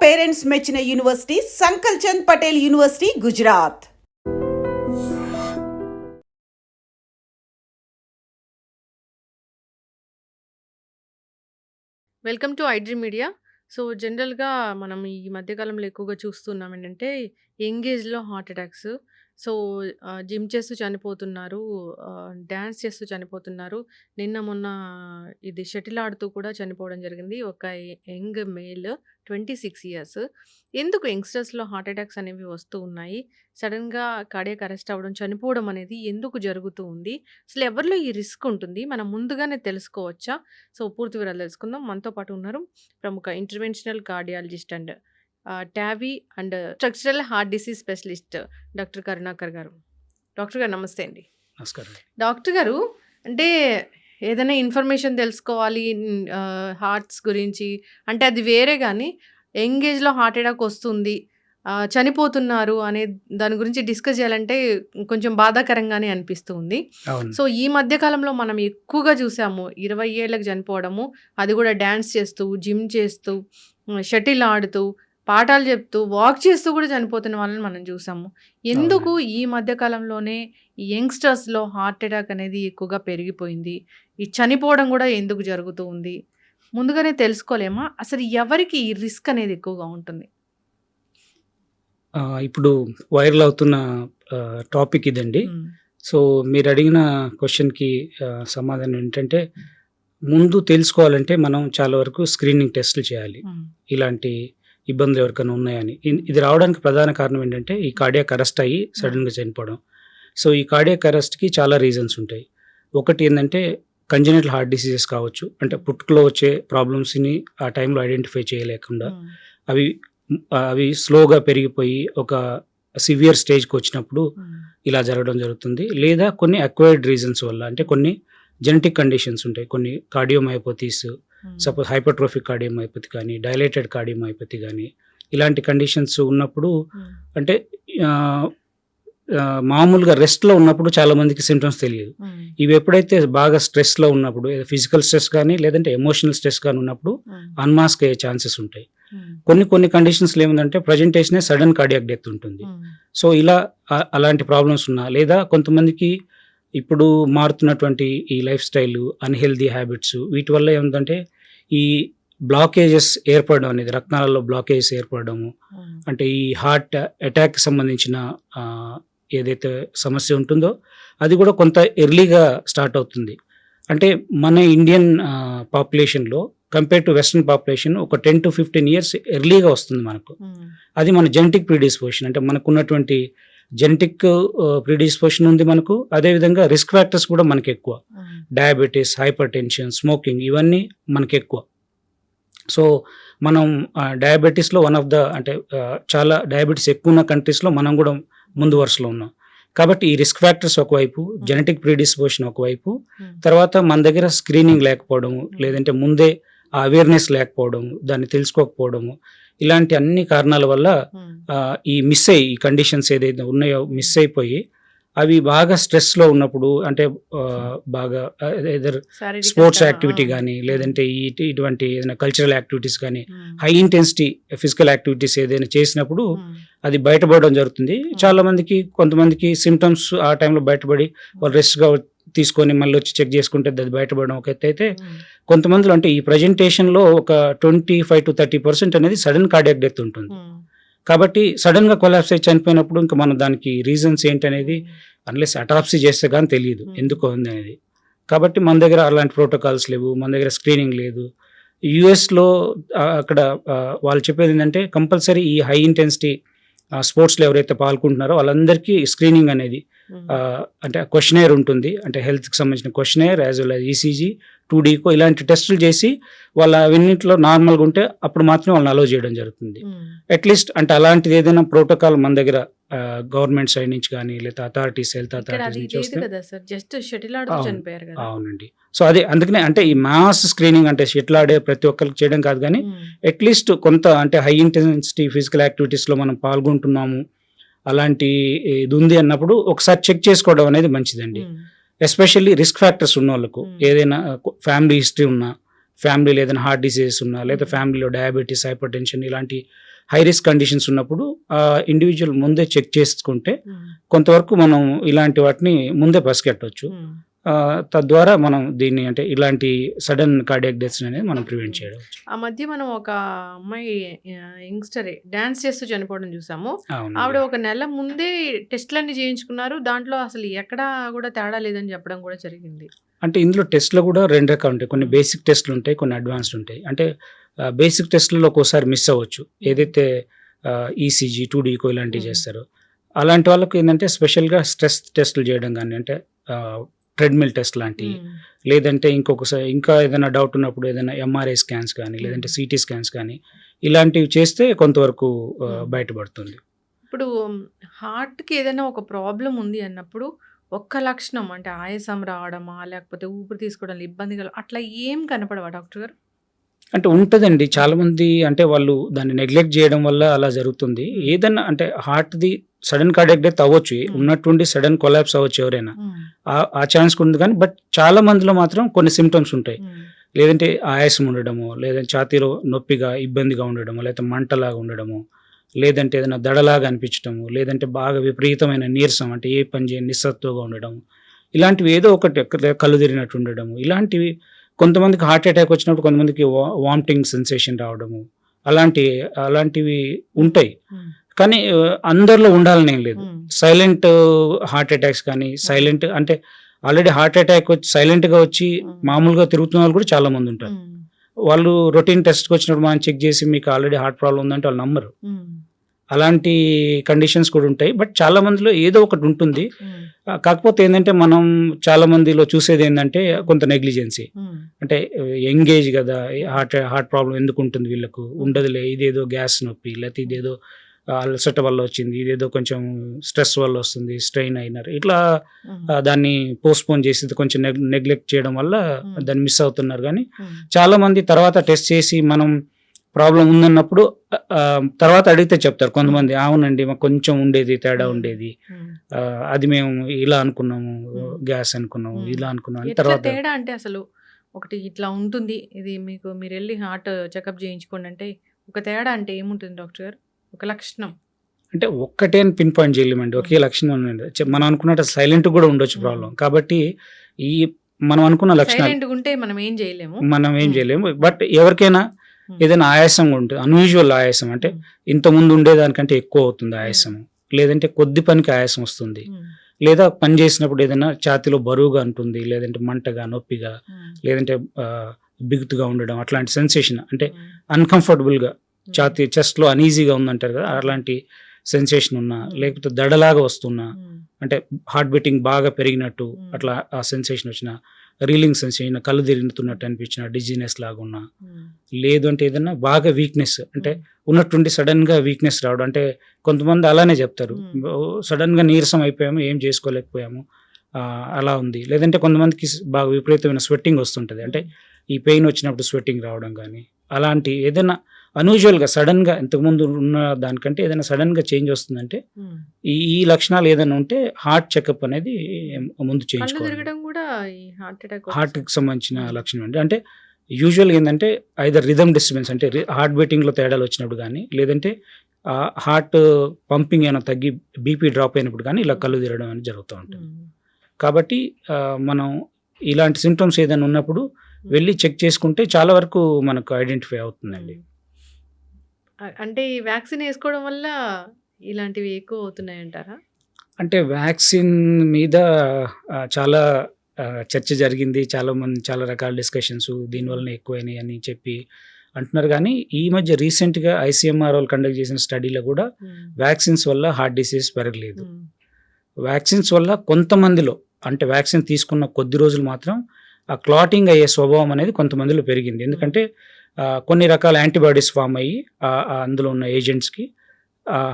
Parents మెచ్చిన university Sankalchand Patel university, Gujarat. Welcome to iDream Media. So, జనరల్‌గా మనం ఈ మధ్య కాలంలో ఎక్కువగా చూస్తున్నాం ఏంటంటే, యంగ్ ఏజ్‌లో హార్ట్ అటాక్స్. సో, జిమ్ చేస్తూ చనిపోతున్నారు. డాన్స్ చేస్తూ చనిపోతున్నారు. నిన్న మొన్న ఇది షటిల్ ఆడుతూ కూడా చనిపోవడం జరిగింది. ఒక యంగ్ మేల్ 26 ఇయర్స్. ఎందుకు యంగ్‌స్టర్స్‌లో హార్ట్ అటాక్స్ అనేవి వస్తూ ఉన్నాయి? సడెన్‌గా కార్డియాక్ అరెస్ట్ అవ్వడం, చనిపోవడం అనేది ఎందుకు జరుగుతూ ఉంది? అసలు ఎవరిలో ఈ రిస్క్ ఉంటుంది? మనం ముందుగానే తెలుసుకోవచ్చా? సో, పూర్తి వివరాలు తెలుసుకుందాం. మనతో పాటు ఉన్నారు ప్రముఖ interventional cardiologist and TAVI and structural heart disease specialist doctor Karunakar గారు. డాక్టర్ గారు నమస్తే అండి. నమస్కారం. డాక్టర్ గారు, అంటే ఏదైనా ఇన్ఫర్మేషన్ తెలుసుకోవాలి హార్ట్స్ గురించి, అంటే అది వేరే కానీ యంగ్ ఏజ్‌లో హార్ట్ అటాక్ వస్తుంది, చనిపోతున్నారు అనే దాని గురించి డిస్కస్ చేయాలంటే కొంచెం బాధాకరంగానే అనిపిస్తూ ఉంది. అవును. సో, ఈ మధ్య కాలంలో మనం ఎక్కువగా చూసాము 20 ఏళ్ళకి చనిపోవడము, అది కూడా డాన్స్ చేస్తూ, జిమ్ చేస్తూ, షటిల్ ఆడుతూ, పాఠాలు చెప్తూ, వాక్ చేస్తూ కూడా చనిపోతున్న వాళ్ళని మనం చూసాము. ఎందుకు అవునండి. ఈ మధ్య కాలంలోనే ఈ యంగ్‌స్టర్స్‌లో హార్ట్ అటాక్ అనేది ఎక్కువగా పెరిగిపోయింది? ఈ చనిపోవడం కూడా ఎందుకు జరుగుతూ ఉంది? ముందుగానే తెలుసుకోలేమా? అసలు ఎవరికి ఈ రిస్క్ అనేది ఎక్కువగా ఉంటుంది? ఇప్పుడు వైరల్ అవుతున్న టాపిక్ ఇదండి. హ్మ్. సో, మీరడిగిన క్వెషన్‌కి సమాధానం ఏంటంటే, ముందు తెలుసుకోవాలంటే మనం చాలా వరకు స్క్రీనింగ్ టెస్టులు చేయాలి. హ్మ్. ఇలాంటి ఇబ్బందులు ఎవరికైనా ఉన్నాయని. ఇది రావడానికి ప్రధాన కారణం ఏంటంటే, ఈ కార్డియాక్ అరెస్ట్ అయ్యి సడెన్‌గా చనిపోవడం. సో, ఈ కార్డియాక్ అరెస్ట్‌కి చాలా రీజన్స్ ఉంటాయి. ఒకటి ఏందంటే కంజెనిటల్ హార్ట్ డిసీజెస్ కావచ్చు. అంటే పుట్టుకలో వచ్చే ప్రాబ్లమ్స్‌ని ఆ టైంలో ఐడెంటిఫై చేయలేకుండా హ్మ్. అవి స్లోగా పెరిగిపోయి ఒక సివియర్ స్టేజ్‌కి వచ్చినప్పుడు హ్మ్. ఇలా జరగడం జరుగుతుంది. లేదా కొన్ని అక్వైర్డ్ రీజన్స్ వల్ల, అంటే కొన్ని జెనెటిక్ కండిషన్స్ ఉంటాయి. కొన్ని కార్డియోమయోపతీస్, హ్మ్. సపోజ్ హైపర్ట్రోఫిక్ కార్డియోమయోపతి కానీ, డైలేటెడ్ కార్డియోమయోపతి కానీ, ఇలాంటి కండిషన్స్ ఉన్నప్పుడు హ్మ్. అంటే మామూలుగా రెస్ట్‌లో ఉన్నప్పుడు చాలా మందికి సింప్టమ్స్ తెలియదు. హ్మ్. ఇవి ఎప్పుడైతే బాగా స్ట్రెస్‌లో ఉన్నప్పుడు, ఫిజికల్ స్ట్రెస్ కానీ, లేదంటే ఎమోషనల్ స్ట్రెస్ కానీ ఉన్నప్పుడు హ్మ్. అన్మాస్క్ అయ్యే ఛాన్సెస్ ఉంటాయి. హ్మ్. కొన్ని కండిషన్స్‌లో ఏముందంటే ప్రజెంటేషనే సడెన్ కార్డియాక్ డెత్ ఉంటుంది. హ్మ్. సో, ఇలా అలాంటి ప్రాబ్లమ్స్ ఉన్నా, లేదా కొంతమందికి ఇప్పుడు మారుతున్నటువంటి ఈ లైఫ్ స్టైలు, అన్‌హెల్తీ హ్యాబిట్స్, వీటి వల్ల ఏముందంటే ఈ బ్లాకేజెస్ ఏర్పడడం అనేది, రక్తాలలో బ్లాకేజెస్ ఏర్పడడము, హ్మ్. అంటే ఈ హార్ట్ అటాక్‌కి సంబంధించిన ఏదైతే సమస్య ఉంటుందో అది కూడా కొంత ఎర్లీగా స్టార్ట్ అవుతుంది. అంటే మన ఇండియన్ పాపులేషన్‌లో కంపేర్ టు వెస్టర్న్ పాపులేషన్ ఒక 10-15 ఇయర్స్ ఎర్లీగా వస్తుంది మనకు. హ్మ్. అది మన జెనెటిక్ ప్రిడిస్పోజిషన్, అంటే మనకున్నటువంటి జెనెటిక్ ప్రిడిస్పోజిషన్ ఉంది మనకు. అదేవిధంగా రిస్క్ ఫ్యాక్టర్స్ కూడా మనకెక్కువ. హ్మ్. డయాబెటిస్, హైపర్‌టెన్షన్, స్మోకింగ్ ఇవన్నీ మనకెక్కువ. సో, మనం డయాబెటిస్‌లో వన్ ఆఫ్ ద, అంటే చాలా డయాబెటిస్ ఎక్కువున్న కంట్రీస్‌లో మనం కూడా ముందు వరుసలో ఉన్నాం. కాబట్టి ఈ రిస్క్ ఫ్యాక్టర్స్ ఒకవైపు, జెనెటిక్ ప్రిడిస్పోజిషన్ ఒకవైపు, హ్మ్. తర్వాత మన దగ్గర స్క్రీనింగ్ లేకపోవడము, లేదంటే ముందే ఆ అవేర్‌నెస్ లేకపోవడము, దాన్ని తెలుసుకోకపోవడము, ఇలాంటి అన్ని కారణాల వల్ల హ్మ్. ఈ కండిషన్స్ ఏదైతే ఉన్నాయో మిస్ అయిపోయి, అవి బాగా స్ట్రెస్‌లో ఉన్నప్పుడు, అంటే బాగా ఎయిదర్ శారీరక స్పోర్ట్స్ శ్రమ. యాక్టివిటీ గానీ, లేదంటే ఇటువంటి ఏదైనా కల్చరల్ యాక్టివిటీస్ గానీ, హ్మ్. హై ఇంటెన్సిటీ ఫిజికల్ యాక్టివిటీస్ ఏదైనా చేసినప్పుడు హ్మ్. అది బయటపడడం జరుగుతుంది. చాలామందికి, కొంతమందికి సింప్టమ్స్ ఆ టైంలో బయటపడి వాళ్ళు రెస్ట్‌గా తీసుకొని మళ్ళీ వచ్చి చెక్ చేసుకుంటే అది బయటపడడం ఒక ఎత్తైతే, హ్మ్. కొంతమందిలో అంటే ఈ ప్రెజెంటేషన్‌లో ఒక 25-30% అనేది సడెన్ కార్డియాక్ డెత్ ఉంటుంది. హ్మ్. కాబట్టి సడెన్‌గా కొలాప్స్ అయ్యి చనిపోయినప్పుడు ఇంకా మనం దానికి రీజన్స్ ఏంటనేది అన్లెస్ అటాప్సీ చేస్తే గాని తెలీదు ఎందుకు ఉందనేది. కాబట్టి మన దగ్గర అలాంటి ప్రోటోకాల్స్ లేవు. మన దగ్గర స్క్రీనింగ్ లేదు. యూఎస్‌లో అక్కడ వాళ్ళు చెప్పేదేంటంటే కంపల్సరీ ఈ హై ఇంటెన్సిటీ స్పోర్ట్స్‌లో ఎవరైతే పాల్గొంటున్నారో వాళ్ళందరికీ స్క్రీనింగ్ అనేది, హ్మ్. అంటే క్వెషనైర్ ఉంటుంది. అంటే హెల్త్‌కి సంబంధించిన క్వెషనైర్ యాజ్ వెల్ యాజ్ ఈసీజీ, 2డీకో ఇలాంటి టెస్టులు చేసి వాళ్ళ అవన్నింటిలో నార్మల్‌గా ఉంటే అప్పుడు మాత్రమే వాళ్ళని అలౌ చేయడం జరుగుతుంది. హ్మ్. అట్‌లీస్ట్ అంటే అలాంటిది ఏదైనా ప్రోటోకాల్ మన దగ్గర గవర్నమెంట్ సైడ్ నుంచి గానీ, లేదా అథారిటీస్, హెల్త్ ఇక్కడ అథారిటీస్ అది నుంచి లేదు వస్తే. కదా సార్. జస్ట్ షటిల్ ఆడుతూ అవును. చనిపోయారు కదా. అవునండి. సో, అదే అందుకనే అంటే ఈ మాస్ స్క్రీనింగ్, అంటే షటిల్ ఆడే ప్రతి ఒక్కరికి చేయడం కాదు గానీ, హ్మ్. అట్‌లీస్ట్ కొంత అంటే హై ఇంటెన్సిటీ ఫిజికల్ యాక్టివిటీస్‌లో మనం పాల్గొంటున్నాము, అలాంటి ఇది ఉంది అన్నప్పుడు ఒకసారి చెక్ చేసుకోవడం అనేది మంచిదండి. హ్మ్. ఎస్పెషల్లీ రిస్క్ ఫ్యాక్టర్స్ ఉన్నోళ్ళకు, Hmm. ఏదైనా ఫ్యామిలీ హిస్టరీ ఉన్నా, ఫ్యామిలీలో ఏదైనా హార్ట్ డిసీజెస్ ఉన్నా, లేదా Hmm. ఫ్యామిలీలో డయాబెటీస్, హైపర్‌టెన్షన్ ఇలాంటి హై రిస్క్ కండిషన్స్ ఉన్నప్పుడు ఆ ఇండివిజువల్ ముందే చెక్ చేసుకుంటే ఉమ్, కొంతవరకు మనం ఇలాంటి వాటిని ముందే పసిగట్టవచ్చు. ఉమ్. తద్వారా మనం దీన్ని అంటే ఇలాంటి సడన్ కార్డియాక్ డెత్స్ అనేది మనం ప్రివెంట్ చేయడం. ఆ మధ్య మనం ఒక అమ్మాయి యంగ్స్టరే డాన్స్ చేస్తూ చనిపోవడం చూసాము. అవును. ఆవిడ ఒక నెల ముందే టెస్ట్లన్నీ చేయించుకున్నారు. దాంట్లో అసలు ఎక్కడా కూడా తేడా లేదని చెప్పడం కూడా జరిగింది. అంటే ఇందులో టెస్ట్లు కూడా 2 రకాలు ఉంటాయి. కొన్ని బేసిక్ టెస్ట్లు ఉంటాయి, కొన్ని అడ్వాన్స్డ్ ఉంటాయి. అంటే బేసిక్ టెస్ట్లలో ఒక్కోసారి మిస్ అవ్వచ్చు. ఏదైతే ఈసీజీ, 2D ఈకో ఇలాంటివి చేస్తారో అలాంటి వాళ్ళకి ఏంటంటే స్పెషల్గా స్ట్రెస్ టెస్టులు చేయడం కానీ, అంటే ట్రెడ్మిల్ టెస్ట్ లాంటివి, ఉమ్, లేదంటే ఇంకొకసారి ఇంకా ఏదైనా డౌట్ ఉన్నప్పుడు ఏదైనా ఎంఆర్ఐ స్కాన్స్ కానీ, లేదంటే సిటీ స్కాన్స్ కానీ ఇలాంటివి చేస్తే కొంతవరకు బయటపడుతుంది. ఇప్పుడు హార్ట్కి ఏదైనా ఒక ప్రాబ్లం ఉంది అన్నప్పుడు ఒక్క లక్షణం అంటే ఆయాసం రావడమా, లేకపోతే ఊపిరి తీసుకోవడంలో ఇబ్బంది అట్లా ఏం కనపడవా డాక్టర్ గారు? అంటే ఉంటుందండి. చాలామంది అంటే వాళ్ళు దాన్ని నెగ్లెక్ట్ చేయడం వల్ల అలా జరుగుతుంది. ఏదన్నా అంటే హార్ట్‌ది సడన్ కార్డియాక్ డెత్ అవ్వచ్చు. ఉన్నట్టుండి సడన్ కొలాప్స్ అవ్వచ్చు ఎవరైనా. ఆ ఛాన్స్ ఉంది కానీ బట్ చాలా మందిలో మాత్రం కొన్ని సిమ్టమ్స్ ఉంటాయి. లేదంటే ఆయాసం ఉండడము, లేదంటే ఛాతీలో నొప్పిగా, ఇబ్బందిగా ఉండడము, లేకపోతే మంటలాగా ఉండడము, లేదంటే ఏదైనా దడలాగా అనిపించడము, లేదంటే బాగా విపరీతమైన నీరసం అంటే ఏ పని చేయని నిస్సత్తుగా ఉండడం, ఇలాంటివి ఏదో ఒకటి కళ్ళు తిరిగినట్టు ఉండడము, ఇలాంటివి కొంతమందికి హార్ట్ అటాక్ వచ్చినప్పుడు కొంతమందికి వామిటింగ్ సెన్సేషన్ రావడము, అలాంటివి ఉంటాయి. కానీ అందరిలో ఉండాలని ఏం లేదు. సైలెంట్ హార్ట్ అటాక్స్ కానీ, సైలెంట్ అంటే ఆల్రెడీ హార్ట్ అటాక్ వచ్చి సైలెంట్గా వచ్చి మామూలుగా తిరుగుతున్న వాళ్ళు కూడా చాలా మంది ఉంటారు. వాళ్ళు రొటీన్ టెస్ట్కి వచ్చినప్పుడు మనం చెక్ చేసి మీకు ఆల్రెడీ హార్ట్ ప్రాబ్లం ఉందంటే వాళ్ళు నమ్మరు. అలాంటి కండిషన్స్ కూడా ఉంటాయి. బట్ చాలా మందిలో ఏదో ఒకటి ఉంటుంది. కాకపోతే ఏంటంటే మనం చాలా మందిలో చూసేది ఏంటంటే కొంత నెగ్లిజెన్సీ. అంటే యంగ్ ఏజ్ కదా, హార్ట్ ప్రాబ్లం ఎందుకు ఉంటుంది వీళ్ళకు, ఉండదులే, ఇదేదో గ్యాస్ నొప్పి, లేకపోతే ఇదేదో అలసట వల్ల వచ్చింది, ఇదేదో కొంచెం స్ట్రెస్ వల్ల వస్తుంది, స్ట్రెయిన్ అయినారు, ఇట్లా దాన్ని పోస్ట్పోన్ చేసి కొంచెం నెగ్లెక్ట్ చేయడం వల్ల దాన్ని మిస్ అవుతున్నారు. కానీ చాలా మంది తర్వాత టెస్ట్ చేసి మనం ప్రాబ్లం ఉందన్నప్పుడు తర్వాత అడిగితే చెప్తారు కొంతమంది, అవునండి మాకు కొంచెం ఉండేది, తేడా ఉండేది, అది మేము ఇలా అనుకున్నాము, గ్యాస్ అనుకున్నాము, ఇలా అనుకున్నాము. తర్వాత తేడా అంటే అసలు ఒకటి ఇట్లా ఉంటుంది, ఇది మీరు వెళ్ళి హార్ట్ చెకప్ చేయించుకోండి అంటే ఒక తేడా అంటే ఏముంటుంది డాక్టర్ గారు? ఒక లక్షణం అంటే ఒక్కటే అని పిన్ పాయింట్ చేయలేమండి. ఒకే లక్షణం మనం అనుకున్నట్టు సైలెంట్ కూడా ఉండొచ్చు ప్రాబ్లం. కాబట్టి ఈ మనం అనుకున్న లక్షణాలు ఉంటే మనం ఏం చేయలేము. బట్ ఎవరికైనా ఏదైనా ఆయాసం ఉంటుంది, అన్యూజువల్ ఆయాసం అంటే ఇంతకుముందు ఉండేదానికంటే ఎక్కువ అవుతుంది ఆయాసం, లేదంటే కొద్ది పనికి ఆయాసం వస్తుంది, లేదా పని చేసినప్పుడు ఏదైనా ఛాతీలో బరువుగా ఉంటుంది, లేదంటే మంటగా, నొప్పిగా, లేదంటే బిగుతుగా ఉండడం, అట్లాంటి సెన్సేషన్ అంటే అన్కంఫర్టబుల్గా ఛాతీ చెస్ట్లో అనీజీగా ఉందంటారు కదా, అలాంటి సెన్సేషన్ ఉన్నా, లేకపోతే దడలాగా వస్తున్నా, అంటే హార్ట్ బీటింగ్ బాగా పెరిగినట్టు అట్లా ఆ సెన్సేషన్ వచ్చిన, రీలింగ్ సెన్సేషన్, కళ్ళు తిరుగుతున్నట్టు అనిపించిన, డిజీనెస్ లాగా ఉన్నా, లేదు అంటే ఏదన్నా బాగా వీక్నెస్ అంటే ఉన్నట్టుండి సడన్గా వీక్నెస్ రావడం, అంటే కొంతమంది అలానే చెప్తారు, సడన్గా నీరసం అయిపోయాము, ఏం చేసుకోలేకపోయాము, అలా ఉంది. లేదంటే కొంతమందికి బాగా విపరీతమైన స్వెట్టింగ్ వస్తుంటుంది, అంటే ఈ పెయిన్ వచ్చినప్పుడు స్వెట్టింగ్ రావడం కానీ, అలాంటి ఏదైనా అన్యూజువల్గా సడన్గా ఇంతకుముందు ఉన్న దానికంటే ఏదైనా సడన్గా చేంజ్ వస్తుందంటే ఈ లక్షణాలు ఏదైనా ఉంటే హార్ట్ చెకప్ అనేది ముందు చేయించుకోవాలి. హార్ట్కి సంబంధించిన లక్షణం అండి. అంటే యూజువల్గా ఏంటంటే ఐదర్ రిథమ్ డిస్టర్బెన్స్ అంటే హార్ట్ బీటింగ్లో తేడాలు వచ్చినప్పుడు కానీ, లేదంటే హార్ట్ పంపింగ్ ఏమైనా తగ్గి బీపీ డ్రాప్ అయినప్పుడు కానీ ఇలా కళ్ళు తిరగడం అనేది జరుగుతూ ఉంటుంది. కాబట్టి మనం ఇలాంటి సిమ్టమ్స్ ఏదైనా ఉన్నప్పుడు వెళ్ళి చెక్ చేసుకుంటే చాలా వరకు మనకు ఐడెంటిఫై అవుతుందండి. అంటే ఈ వ్యాక్సిన్ వేసుకోవడం వల్ల ఇలాంటివి ఎక్కువ అవుతున్నాయంటారా? అంటే వ్యాక్సిన్ మీద చాలా చర్చ జరిగింది, చాలా రకాల డిస్కషన్స్ దీనివల్ల ఎక్కువైనాయి అని చెప్పి అంటున్నారు. కానీ ఈ మధ్య రీసెంట్గా ICMR వాళ్ళు కండక్ట్ చేసిన స్టడీలో కూడా వ్యాక్సిన్స్ వల్ల హార్ట్ డిసీజ్ పెరగలేదు. వ్యాక్సిన్స్ వల్ల కొంతమందిలో అంటే వ్యాక్సిన్ తీసుకున్న కొద్ది రోజులు మాత్రం ఆ క్లాటింగ్ అయ్యే స్వభావం అనేది కొంతమందిలో పెరిగింది. ఎందుకంటే కొన్ని రకాల యాంటీబాడీస్ ఫామ్ అయ్యి అందులో ఉన్న ఏజెంట్స్కి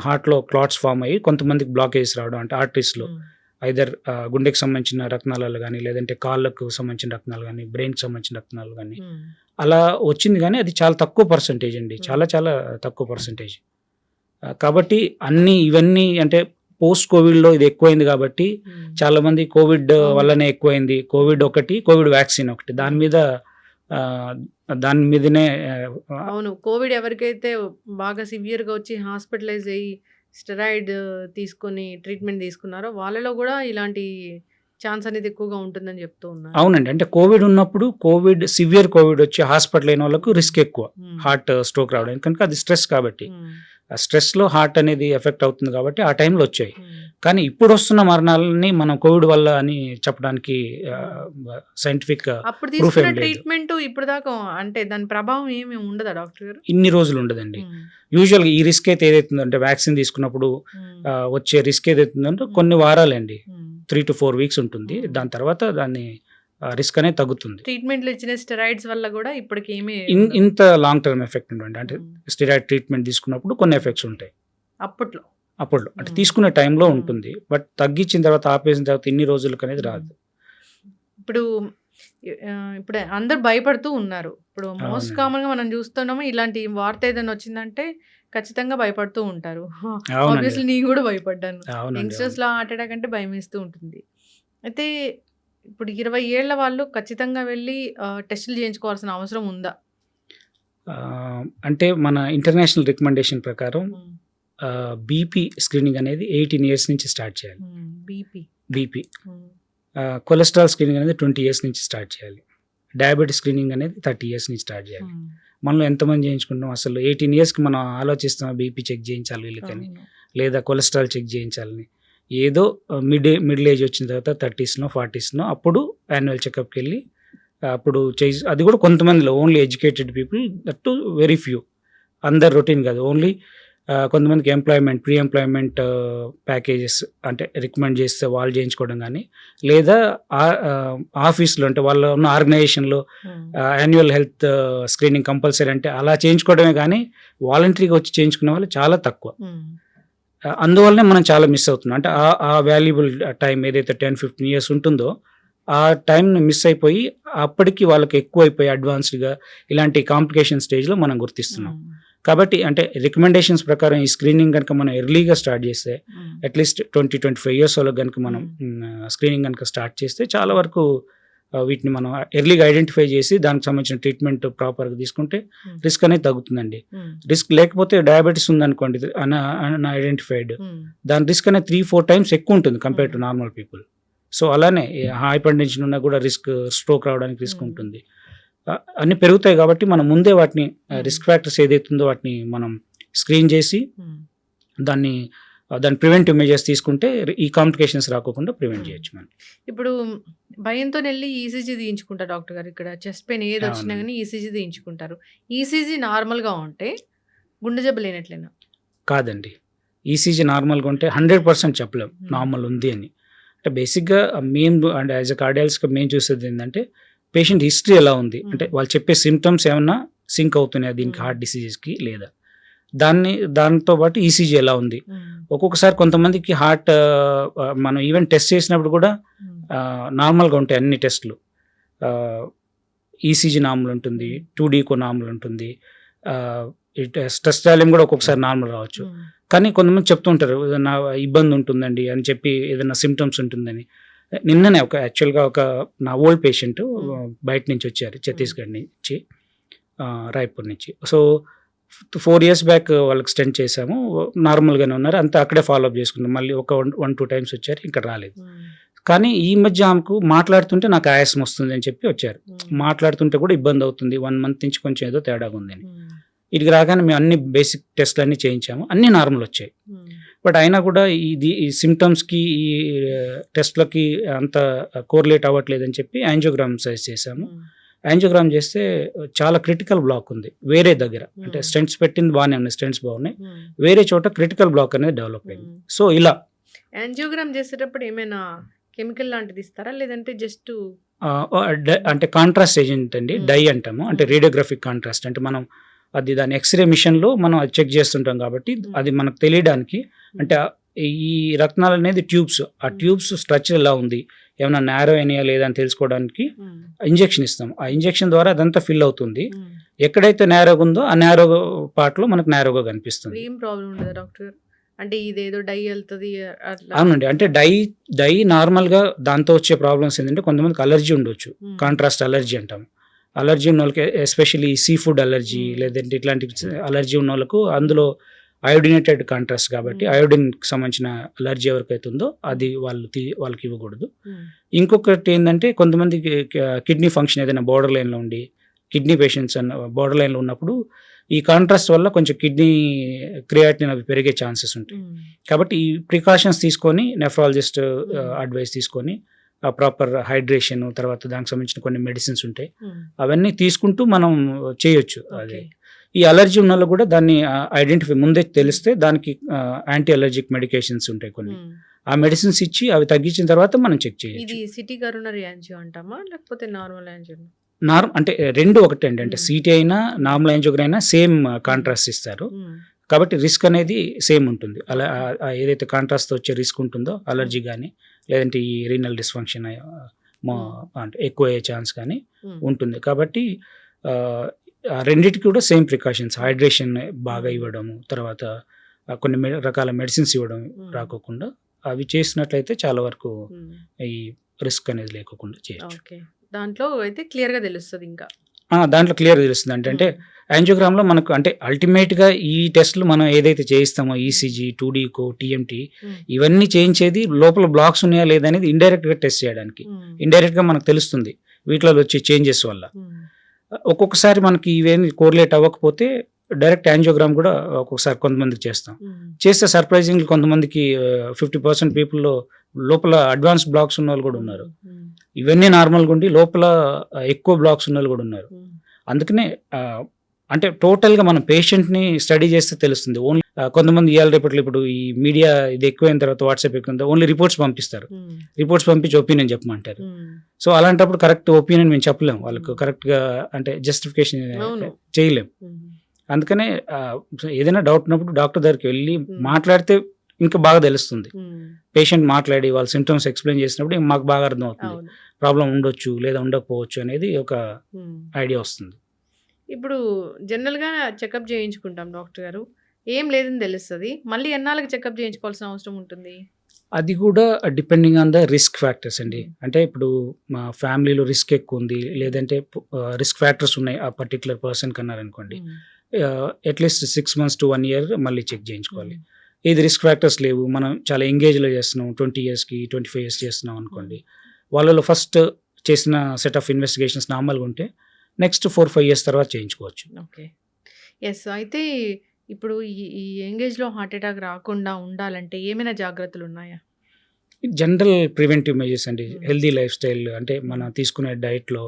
హార్ట్లో క్లాట్స్ ఫామ్ అయ్యి కొంతమందికి బ్లాకేజెస్ రావడం, అంటే ఆర్టరీస్లో ఐదర్ గుండెకి సంబంధించిన రక్తనాళాలు కానీ, లేదంటే కాళ్ళకు సంబంధించిన రక్తనాలు కానీ, బ్రెయిన్కి సంబంధించిన రక్తనాలు కానీ అలా వచ్చింది. కానీ అది చాలా తక్కువ పర్సంటేజ్ అండి, చాలా తక్కువ పర్సంటేజ్. కాబట్టి ఇవన్నీ అంటే పోస్ట్ కోవిడ్లో ఇది ఎక్కువైంది కాబట్టి చాలామంది కోవిడ్ వల్లనే ఎక్కువైంది, కోవిడ్ ఒకటి, కోవిడ్ వ్యాక్సిన్ ఒకటి, దాని మీద దాని మీదనే అవును. కోవిడ్ ఎవరికైతే బాగా సివియర్‌గా వచ్చి హాస్పిటలైజ్ అయ్యి స్టెరాయిడ్ తీసుకొని ట్రీట్మెంట్ తీసుకున్నారో వాళ్ళలో గూడా ఇలాంటి ఛాన్స్ అనేది ఎక్కువగా ఉంటుందని చెప్తూ ఉన్నారు. అవునండి. అంటే కోవిడ్ ఉన్నప్పుడు సివియర్ కోవిడ్ వచ్చి హాస్పిటల్ అయిన వాళ్ళకు రిస్క్ ఎక్కువ. హ్మ్. హార్ట్ స్ట్రోక్ రావడం. ఎందుకంటే అది స్ట్రెస్ కాబట్టి. హ్మ్. ఆ స్ట్రెస్‌లో హార్ట్ అనేది ఎఫెక్ట్ అవుతుంది కాబట్టి ఆ టైంలో వచ్చాయి. హ్మ్. కానీ ఇప్పుడు వస్తున్న మరణాలని మనం కోవిడ్ వల్ల అని చెప్పడానికి సైంటిఫిక్ అప్పుడు ప్రూఫ్ తీసుకున్న ఏం లేదు. ట్రీట్మెంట్ ఇప్పటిదాకా అంటే దాని ప్రభావం ఏమి ఉండదా డాక్టర్ గారు? ఇన్ని రోజులు ఉండదండి. హ్మ్. యూజువల్‌గా ఈ రిస్క్ అయితే ఏదైతుందంటే వ్యాక్సిన్ తీసుకున్నప్పుడు హ్మ్. వచ్చే రిస్క్ ఏదైతుందంటే కొన్ని వారాలండి. హ్మ్. 3 to 4 వీక్స్ ఉంటుంది. దాని తర్వాత దాన్ని రిస్క్ అనేది తగ్గుతుంది. ట్రీట్మెంట్‌లో ఇచ్చిన స్టెరాయిడ్స్ వల్ల గూడా ఇప్పటికేమీ ఇంత లాంగ్ టర్మ్ ఎఫెక్ట్ ఉండవండి. అంటే స్టెరాయిడ్ ట్రీట్మెంట్ తీసుకున్నప్పుడు కొన్ని ఎఫెక్ట్స్ ఉంటాయి. అప్పట్లో. అప్పుడు అంటే తీసుకునే టైంలో హ్మ్. ఉంటుంది. బట్ తగ్గించిన తర్వాత ఆపేసిన తర్వాత ఇన్ని రోజులకు అనేది రాదు. ఇప్పుడు ఇప్పుడు అందరూ భయపడుతూ ఉన్నారు. ఇప్పుడు మోస్ట్ అవునండి. కామన్‌గా మనం చూస్తున్నాము ఇలాంటి వార్త ఏదైనా వచ్చిందంటే ఖచ్చితంగా భయపడుతూ ఉంటారు. అవునండి. ఆబ్వియస్లీ నేను గూడా భయపడ్డాను. అవునండి. యంగ్‌స్టర్స్‌లో హార్ట్ అటాక్ అంటే భయమేస్తూ ఉంటుంది. అయితే ఇప్పుడు 20 ఏళ్ల వాళ్ళు ఖచ్చితంగా వెళ్లి టెస్టులు చేయించుకోవాల్సిన అవసరం ఉందా? అంటే మన ఇంటర్నేషనల్ రికమెండేషన్ ప్రకారం హ్మ్. బీపీ స్క్రీనింగ్ అనేది 18 ఇయర్స్ నుంచి స్టార్ట్ చేయాలి. బీపీ. బీపీ. హ్మ్. కొలెస్ట్రాల్ స్క్రీనింగ్ అనేది 20 ఇయర్స్ నుంచి స్టార్ట్ చేయాలి. డయాబెటిస్ స్క్రీనింగ్ అనేది 30 ఇయర్స్ నుంచి స్టార్ట్ చేయాలి. హ్మ్. మనలో ఎంతమంది చేయించుకుంటాం అసలు 18 ఇయర్స్‌కి మనం ఆలోచిస్తాం బీపీ చెక్ చేయించాలి వీళ్ళకని, అవును. లేదా కొలెస్ట్రాల్ చెక్ చేయించాలని. ఏదో మిడిల్ ఏజ్ వచ్చిన తర్వాత 30స్‌నో 40స్‌నో అప్పుడు యాన్యువల్ చెకప్‌కెళ్ళి అప్పుడు అది కూడా కొంతమందిలో only educated people that to very few. అందరు రొటీన్ కాదు. ఓన్లీ కొంతమందికి ప్రీ ఎంప్లాయ్మెంట్ ప్యాకేజెస్ అంటే రికమెండ్ చేస్తే వాళ్ళు చేయించుకోవడం కానీ, లేదా ఆఫీస్‌లో అంటే వాళ్ళ ఉన్న ఆర్గనైజేషన్‌లో హ్మ్. యాన్యువల్ హెల్త్ స్క్రీనింగ్ కంపల్సరీ అంటే అలా చేయించుకోవడమే కానీ వాలంటరీగా వచ్చి చేయించుకునే వాళ్ళు చాలా తక్కువ. హ్మ్. అందువల్లనే మనం చాలా మిస్ అవుతున్నాం. అంటే ఆ వాల్యుబుల్ టైం ఏదైతే 10-15 ఇయర్స్ ఉంటుందో ఆ టైంని మిస్ అయిపోయి అప్పటికి వాళ్ళకి ఎక్కువైపోయి అడ్వాన్స్డ్‌గా ఇలాంటి కాంప్లికేషన్ స్టేజ్‌లో మనం గుర్తిస్తున్నాం. హ్మ్. కాబట్టి అంటే రికమెండేషన్స్ ప్రకారం ఈ స్క్రీనింగ్ గనుక మనం ఎర్లీగా స్టార్ట్ చేస్తే హ్మ్. అట్‌లీస్ట్ 20-25 ఇయర్స్ వాళ్ళకి గనుక మనం స్క్రీనింగ్ గనుక స్టార్ట్ చేస్తే చాలా వరకు వీటిని మనం ఎర్లీగా ఐడెంటిఫై చేసి దానికి సంబంధించిన ట్రీట్మెంట్ ప్రాపర్‌గా తీసుకుంటే హ్మ్. రిస్క్ అనేది తగ్గుతుందండి. హ్మ్. రిస్క్ లేకపోతే డయాబెటిస్ ఉందనుకోండి ఐడెంటిఫైడ్ హ్మ్. దాని రిస్క్ అనేది 3-4 టైమ్స్ ఎక్కువ ఉంటుంది compare to normal people. So అలానే హైపర్ టెన్షన్ ఉన్నా కూడా స్ట్రోక్ రావడానికి రిస్క్ హ్మ్. ఉంటుంది. అన్నీ పెరుగుతాయి కాబట్టి మనం ముందే వాటిని రిస్క్ ఫ్యాక్టర్స్ ఏదైతుందో వాటిని మనం స్క్రీన్ చేసి హ్మ్. దాని ప్రివెంటివ్ మెజర్స్ తీసుకుంటే ఈ కాంప్లికేషన్స్ రాకోకుండా ప్రివెంట్ చేయొచ్చు మనం. ఇప్పుడు భయంతోనెళ్ళి ఈసీజీ తీయించుకుంటారు డాక్టర్ గారు. ఇక్కడ చెస్ట్ పెయిన్ ఏదొచ్చినా అవునండి. గానీ ఈసీజీ తీయించుకుంటారు. ఈసీజీ నార్మల్‌గా ఉంటే గుండె జబ్బు లేనట్లేనా? కాదండి. ఈసీజీ నార్మల్‌గా ఉంటే 100% చెప్పలేం నార్మల్ ఉంది అని. అంటే బేసిక్‌గా అంటే యాజ్ ఎ కార్డియాలజిస్ట్‌గా మేము చూసేది ఏంటంటే పేషెంట్ హిస్టరీ ఎలా ఉంది, అంటే వాళ్ళు చెప్పే సిమ్టమ్స్ ఏమన్నా సింక్ అవుతున్నాయా దీనికి హార్ట్ డిసీజెస్‌కి లేదా దాంతో పాటు ఈసీజీ ఎలా ఉంది. ఒక్కొక్కసారి కొంతమందికి హార్ట్ మనం ఈవెన్ టెస్ట్ చేసినప్పుడు కూడా నార్మల్‌గా ఉంటాయి అన్ని టెస్టులు. ఈసీజీ నార్మల్ ఉంటుంది, 2D నార్మల్ ఉంటుంది. స్ట్రెస్ వాల్యూమ్ కూడా ఒక్కొక్కసారి నార్మల్ రావచ్చు. కానీ కొంతమంది చెప్తూ ఉంటారు నా ఇబ్బంది ఉంటుందండి అని చెప్పి ఏదైనా సిమ్టమ్స్ ఉంటుందని. నిన్ననే యాక్చువల్‌గా నా ఓల్డ్ పేషెంట్ బయట నుంచి వచ్చారు, ఛత్తీస్‌గఢ్ నుంచి, రాయ్‌పూర్ నుంచి. సో 4 ఇయర్స్ బ్యాక్ వాళ్ళకి స్టెంట్ చేసాము. నార్మల్‌గానే ఉన్నారు. అంతా అక్కడే ఫాలో అప్ చేసుకున్నాం. మళ్ళీ ఒక 1-2 టైమ్స్ వచ్చారు. ఇక్కడ రాలేదు. కానీ ఈ మధ్య ఆమెకు మాట్లాడుతుంటే నాకు ఆయాసం వస్తుంది అని చెప్పి వచ్చారు. మాట్లాడుతుంటే కూడా ఇబ్బంది అవుతుంది. 1 మంత్ నుంచి కొంచెం ఏదో తేడాగా ఉందని. ఇటుకి రాగానే మేము అన్ని బేసిక్ టెస్ట్‌లు అన్నీ చేయించాము. అన్నీ నార్మల్ వచ్చాయి. బట్ అయినా కూడా ఈ సిమ్టమ్స్‌కి ఈ టెస్ట్‌లకి అంత కోరిలేట్ అవ్వట్లేదని చెప్పి యాంజియోగ్రామ్ సజెస్ట్ చేశాము. యాంజియోగ్రామ్ చేస్తే చాలా క్రిటికల్ బ్లాక్ ఉంది వేరే దగ్గర. అంటే స్టెంట్స్ పెట్టింది బాగానే ఉన్నాయి, స్టెంట్స్ బాగున్నాయి. వేరే చోట క్రిటికల్ బ్లాక్ అనేది డెవలప్ అయింది. సో ఇలా యాంజియోగ్రామ్ చేసేటప్పుడు ఏమైనా కెమికల్ లాంటిది ఇస్తారా లేదంటే జస్ట్ అంటే కాంట్రాస్ట్ ఏజెంట్ అండి, డై అంటాము. అంటే రేడియోగ్రఫిక్ కాంట్రాస్ట్ అంటే మనం దాని ఎక్స్రే మిషన్లో మనం అది చెక్ చేస్తుంటాం కాబట్టి అది మనకు తెలియడానికి, అంటే ఈ రత్నాలు అనేది ట్యూబ్స్, ఆ ట్యూబ్స్ స్ట్రక్చర్ ఎలా ఉంది, ఏమైనా నేరో అయినాయా లేదా అని తెలుసుకోవడానికి ఇంజెక్షన్ ఇస్తాం. ఆ ఇంజెక్షన్ ద్వారా అదంతా ఫిల్ అవుతుంది. ఎక్కడైతే నేరోగా ఉందో ఆ నేరో పార్ట్లో మనకు నేరోగా కనిపిస్తుంది. ఏం ప్రాబ్లం ఉండదు డాక్టర్? అంటే ఇదేదో డై వెళ్తుంది అట్లా? అవునండి. అంటే డై నార్మల్గా దాంతో వచ్చే ప్రాబ్లమ్స్ ఏంటంటే కొంతమందికి అలర్జీ ఉండొచ్చు, కాంట్రాస్ట్ అలర్జీ అంటాం. అలర్జీ ఉన్న వాళ్ళకి ఎస్పెషల్లీ సీ ఫుడ్ అలర్జీ లేదంటే ఇట్లాంటి అలర్జీ ఉన్న వాళ్ళకు అందులో అయోడినేటెడ్ కాంట్రాస్ట్ కాబట్టి అయోడిన్కి సంబంధించిన అలర్జీ ఎవరికైతే ఉందో అది వాళ్ళకి ఇవ్వకూడదు. ఇంకొకటి ఏంటంటే కొంతమందికి కిడ్నీ ఫంక్షన్ ఏదైనా బోర్డర్ లైన్లో ఉండి కిడ్నీ పేషెంట్స్ అన్న బోర్డర్ లైన్లో ఉన్నప్పుడు ఈ కాంట్రాస్ట్ వల్ల కొంచెం కిడ్నీ క్రియాటిన్ అవి పెరిగే ఛాన్సెస్ ఉంటాయి. కాబట్టి ఈ ప్రికాషన్స్ తీసుకొని నెఫ్రాలజిస్ట్ అడ్వైస్ తీసుకొని ప్రాపర్ హైడ్రేషన్ తర్వాత దానికి సంబంధించిన కొన్ని మెడిసిన్స్ ఉంటాయి అవన్నీ తీసుకుంటూ మనం చేయొచ్చు. అది ఈ అలర్జీ ఉన్న వాళ్ళు కూడా దాన్ని ఐడెంటిఫై ముందే తెలిస్తే దానికి యాంటీ అలర్జిక్ మెడికేషన్స్ ఉంటాయి కొన్ని, ఆ మెడిసిన్స్ ఇచ్చి అవి తగ్గించిన తర్వాత మనం చెక్ చేయొచ్చు. ఇది సిటీ కరోనరీ యాంజియో అంటామా లేకపోతే నార్మల్ యాంజియో? అంటే రెండు ఒకటే అండి, అంటే సిటీ అయినా నార్మల్ యాంజియోగ్రామ్ అయినా సేమ్ కాంట్రాస్ట్ ఇస్తారు కాబట్టి రిస్క్ అనేది సేమ్ ఉంటుంది. అలా ఏదైతే కాంట్రాస్ట్ వచ్చే రిస్క్ ఉంటుందో అలర్జీ కానీ లేదంటే ఈ రీనల్ డిస్ఫంక్షన్ అంటే ఎక్కువ అయ్యే ఛాన్స్ కానీ ఉంటుంది. కాబట్టి రెండింటికి కూడా సేమ్ ప్రికాషన్స్, హైడ్రేషన్ బాగా ఇవ్వడము తర్వాత కొన్ని రకాల మెడిసిన్స్ ఇవ్వడం రాకోకుండా అవి చేసినట్లయితే చాలా వరకు ఈ రిస్క్ అనేది లేకుండా చేయొచ్చు. దాంట్లో అయితే క్లియర్గా తెలుస్తుంది. ఇంకా దాంట్లో క్లియర్గా తెలుస్తుంది అంటే యాంజియోగ్రామ్లో మనకు అంటే అల్టిమేట్గా ఈ టెస్ట్లు మనం ఏదైతే చేయిస్తామో ఈసీజీ 2D కో టీఎంటీ ఇవన్నీ చేయించేది లోపల బ్లాక్స్ ఉన్నాయా లేదా అనేది ఇండైరెక్ట్గా టెస్ట్ చేయడానికి. ఇండైరెక్ట్గా మనకు తెలుస్తుంది వీటిలో వచ్చే చేంజెస్ వల్ల. ఒక్కొక్కసారి మనకి ఇవేమి కోరిలేట్ అవ్వకపోతే డైరెక్ట్ యాంజియోగ్రామ్ కూడా ఒక్కొక్కసారి కొంతమందికి చేస్తే సర్ప్రైజింగ్ కొంతమందికి 50% పీపుల్లో లోపల అడ్వాన్స్ బ్లాక్స్ ఉన్న వాళ్ళు కూడా ఉన్నారు. ఇవన్నీ నార్మల్గా ఉండి లోపల ఎక్కువ బ్లాక్స్ ఉన్న వాళ్ళు కూడా ఉన్నారు. అందుకనే అంటే టోటల్గా మనం పేషెంట్ని స్టడీ చేస్తే తెలుస్తుంది. ఓన్లీ కొంతమంది ఇవాళ రేపట్లో ఇప్పుడు ఈ మీడియా ఇది ఎక్కువైన తర్వాత వాట్సాప్ ఎక్కువ ఓన్లీ రిపోర్ట్స్ పంపిస్తారు, రిపోర్ట్స్ పంపించి ఒపీనియన్ చెప్పమంటారు. సో అలాంటప్పుడు కరెక్ట్ ఒపీనియన్ మేము చెప్పలేము వాళ్ళకు, కరెక్ట్గా అంటే జస్టిఫికేషన్ చేయలేం. అందుకనే ఏదైనా డౌట్ ఉన్నప్పుడు డాక్టర్ దగ్గరికి వెళ్ళి మాట్లాడితే ఇంకా బాగా తెలుస్తుంది. పేషెంట్ మాట్లాడి వాళ్ళ సిమ్టమ్స్ ఎక్స్ప్లెయిన్ చేసినప్పుడు మాకు బాగా అర్థం అవుతుంది ప్రాబ్లం ఉండొచ్చు లేదా ఉండకపోవచ్చు అనేది ఒక ఐడియా వస్తుంది. ఇప్పుడు జనరల్గా చెకప్ చేయించుకుంటాం డాక్టర్ గారు, ఏం లేదని తెలుస్తుంది, మళ్ళీ ఎన్నాళ్ళకి చెకప్ చేయించుకోవాల్సిన అవసరం ఉంటుంది? అది కూడా depending on the risk factors అండి. అంటే ఇప్పుడు మా ఫ్యామిలీలో రిస్క్ ఎక్కువ ఉంది లేదంటే రిస్క్ ఫ్యాక్టర్స్ ఉన్నాయి ఆ పర్టికులర్ పర్సన్కి అన్నారనుకోండి, అట్లీస్ట్ 6 months to 1 year మళ్ళీ చెక్ చేయించుకోవాలి. ఏది రిస్క్ ఫ్యాక్టర్స్ లేవు, మనం చాలా ఎంగేజ్లో చేస్తున్నాం 20 yearsకి 25 years చేస్తున్నాం అనుకోండి, వాళ్ళలో ఫస్ట్ చేసిన సెట్ ఆఫ్ ఇన్వెస్టిగేషన్స్ నార్మల్గా ఉంటే నెక్స్ట్ 4-5 years తర్వాత చేయించుకోవచ్చు. Okay, yes. అయితే ఇప్పుడు ఈ ఎంగేజ్లో హార్ట్ అటాక్ రాకుండా ఉండాలంటే ఏమైనా జాగ్రత్తలు ఉన్నాయా? జనరల్ ప్రివెంటివ్ మెజర్స్ అండి, హెల్దీ లైఫ్ స్టైల్ అంటే మనం తీసుకునే డైట్లో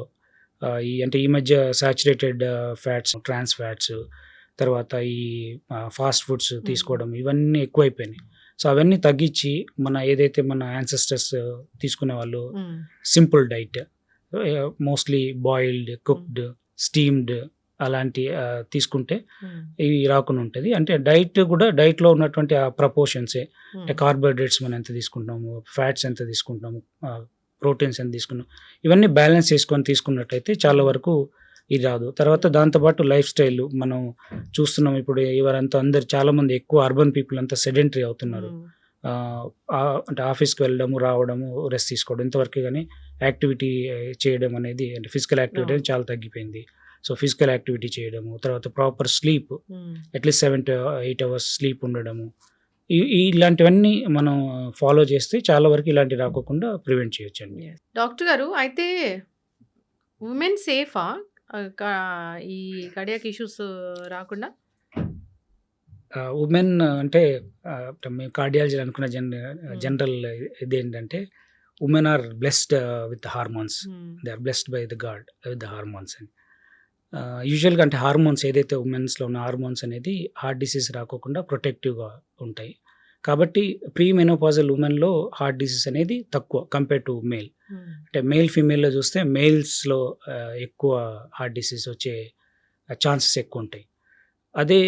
ఈ మధ్య సాచురేటెడ్ ఫ్యాట్స్, ట్రాన్స్ ఫ్యాట్స్ తర్వాత ఈ ఫాస్ట్ ఫుడ్స్ తీసుకోవడం ఇవన్నీ ఎక్కువైపోయినాయి. సో అవన్నీ తగ్గించి మన ఏదైతే మన యాన్సెస్టర్స్ తీసుకునే వాళ్ళు simple diet, mostly boiled, cooked, steamed అలాంటి తీసుకుంటే ఇవి రాకుండా ఉంటుంది. అంటే డైట్ కూడా డైట్లో ఉన్నటువంటి ఆ ప్రపోర్షన్సే, అంటే కార్బోహైడ్రేట్స్ మనం ఎంత తీసుకుంటాము, ఫ్యాట్స్ ఎంత తీసుకుంటాము, ప్రోటీన్స్ ఎంత తీసుకున్నాం, ఇవన్నీ బ్యాలెన్స్ చేసుకొని తీసుకున్నట్టయితే చాలా వరకు ఇది రాదు. తర్వాత దాంతోపాటు లైఫ్ స్టైల్ మనం చూస్తున్నాం ఇప్పుడు ఎవరంతా అందరు చాలామంది ఎక్కువ అర్బన్ పీపుల్ అంతా సెడెంటరీ అవుతున్నారు. అంటే ఆఫీస్కి వెళ్ళడము రావడము రెస్ట్ తీసుకోవడం ఇంతవరకు, కానీ యాక్టివిటీ చేయడం అనేది అంటే ఫిజికల్ యాక్టివిటీ అనేది చాలా తగ్గిపోయింది. సో ఫిజికల్ యాక్టివిటీ చేయడము, తర్వాత proper sleep, at least 7 to 8 hours sleep ఉండడము, ఇలాంటివన్నీ మనం ఫాలో చేస్తే చాలా వరకు ఇలాంటివి రాకుండా ప్రివెంట్ చేయొచ్చు అండి. డాక్టర్ గారు, అయితే ఉమెన్ సేఫా ఈ కార్డియాక్ ఇష్యూస్ రాకుండా? ఉమెన్ అంటే మేము కార్డియాలజీ అనుకున్న జనరల్ ఇదేంటంటే women are blessed with hormones, they are blessed by the god with the hormones అని. యూజువల్గా అంటే హార్మోన్స్ ఏదైతే ఉమెన్స్లో ఉన్న హార్మోన్స్ అనేది హార్ట్ డిసీజ్ రాకోకుండా ప్రొటెక్టివ్గా ఉంటాయి. కాబట్టి ప్రీ మెనోపాజల్ ఉమెన్లో హార్ట్ డిసీజ్ అనేది తక్కువ కంపేర్ టు మేల్. అంటే మేల్ ఫీమేల్లో చూస్తే మేల్స్లో ఎక్కువ హార్ట్ డిసీజ్ వచ్చే ఛాన్సెస్ ఎక్కువ ఉంటాయి. అదే